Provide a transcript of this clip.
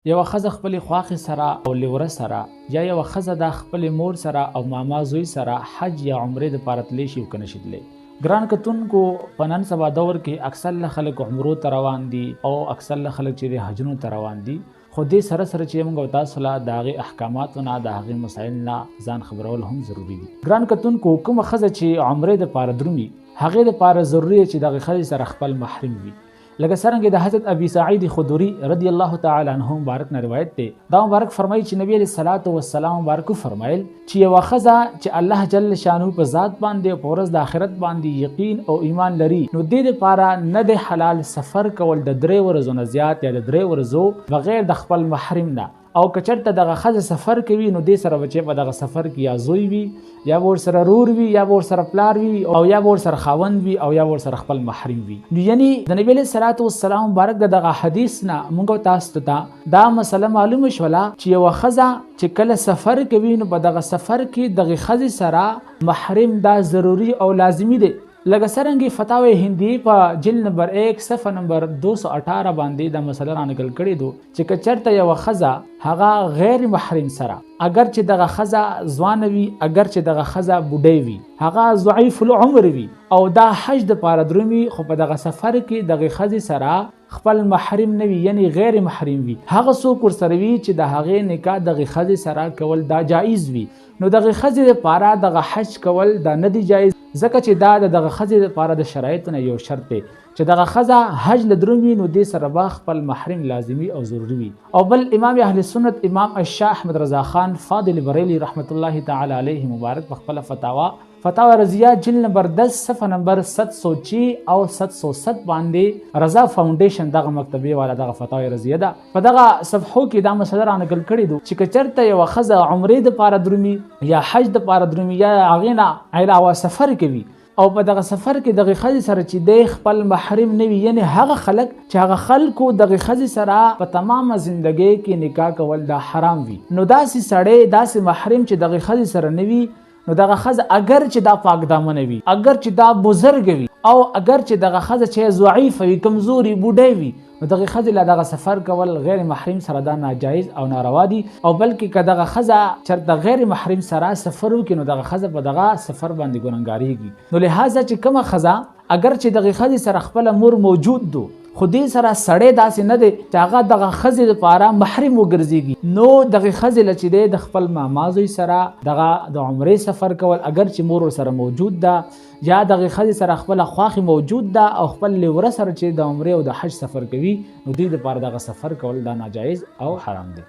یو ښځه خپلې خواښې سره او لیوره سره یا یو ښځه د خپلې مور سره او ماما زوی سره حج یا عمرې دپاره تللی شي او که نشي تللی. ګران کتونکو په نن سبا دور کې اکثر خلک عمرو ته روان دي او اکثر خلک چې د حجونو ته روان دي، خو دې سره سره چې موږ تاسو له د هغې احکاماتو نه د هغې مسایل نه ځان خبرول هم ضروري دي. ګران کتونکو کومه ښځه چې عمرې دپاره درومي هغې دپاره ضروري چې دغې ښځې سره خپل محرم وي. لکه څرنګه د حضرت ابي سعید خدري رضی الله تعالی عنه مبارک نه روایت دی. دا مبارک فرمایي چې نبی علیه الصلاۃ والسلام مبارک فرمایل چې یوه ښځه چې الله جل شانو په ذات باندې او په ورځ د آخرت باندې یقین او ایمان لري، نو دې دپاره نه د حلال سفر کول د 3 ورځو نه زیات یا د 3 ورځو بغیر د خپل محرم نه. او که چېرته دغه ښځه سفر کوي نو دې سره به چې په دغه سفر کې یا زوی وي یا به ورسره رور وي یا به ورسره پلار وي او یا به ورسره خاوند وي او یا به ورسره خپل محرم وي. نو یعنی د نبي علیه الصلاۃ والسلام مبارک د دغه حدیث نه موږ تاسو ته دا مسله معلومه شوله چې یوه ښځه چې کله سفر کوي نو په دغه سفر کې دغه ښځې سره محرم دا ضروري او لازمي دی. لکه څرنګه فتاوی هندی په جلد نمبر 1 صفحه نمبر 218 باندې دا مسله رانقل کړې دو چې که چېرته یوه ښځه هغه غیر محرم سره، اگر چې دغه ښځه ځوانه وي، اگر چې دغه ښځه بوډۍ وي، هغه ضعیف العمر وي او دا حج دپاره درومي، خو په دغه سفر کې دغه ښځې سره خپل محرم نه وي یعنی غیر محرم وي، هغه څوک ورسره وي چې د هغې نکاح دغه ښځې سره کول دا جایز وي، نو دغه ښځې دپاره دغه حج کول دا نه دی جایز، ځکه چې دا دغه ښځې دپاره د شرایطو نه یو شرط دی چې دغه ښځه حج له درومي نو دې سره به خپل محرم لازمي او ضروري وي. او بل امام اهل سنت امام الشاه احمد رضا خان فاضل بریلی رحمت الله تعالی علیه مبارک په خپله فتاوا رضیه جلد نمبر 10 صفحه نمبر 706 او 707 باندې رضا فاونډیشن دغه مکتبې والا دغه فتاوی رضیه ده په دغه صفحو کې دا مسله رانقل کړې دو چې که چېرته یوه ښځه عمرې دپاره درومي یا حج دپاره درومي یا هغې نه علاوه سفر کوي او په دغه سفر کې دغه ښځې سره چې دی خپل محرم نه وي، یعنی هغه خلک چې هغه خلکو دغه ښځې سره په تمامه زندګۍ کې نکاح کول دا حرام وي، نو داسې سړی داسې محرم چې دغه ښځې سره نه وي، نو دغه ښځه اگر چې دا پاک دامنه وي، اگر چې دا بزرګ وي او اگر چې دغه ښځه چې ضعیفه وي، کمزوري بوډۍ وي، نو دغه ښځې له دغه سفر کول غیر محرم سره دا ناجایز او ناروا دي. او بلکې که دغه ښځه چېرته غیر محرم سره سفر وکړي نو دغه ښځه په دغه سفر باندې ګنهګارېږي. نو لهذا چې کومه ښځه اگر چې دغه ښځې سره خپله مور موجود دو خو دې سره سړی داسې نه دی چې هغه دغه ښځې دپاره محرم وګرځېږي، نو دغه ښځې له چې دی د خپل ماما زوی سره دغه د عمرې سفر کول، اگر چې مور ورسره موجود ده یا دغه ښځې سره خپله خواښې موجود ده او خپل لیوره سره چې د عمرې او د حج سفر کوي، نو دوی دپاره دغه سفر کول دا ناجایز او حرام دی.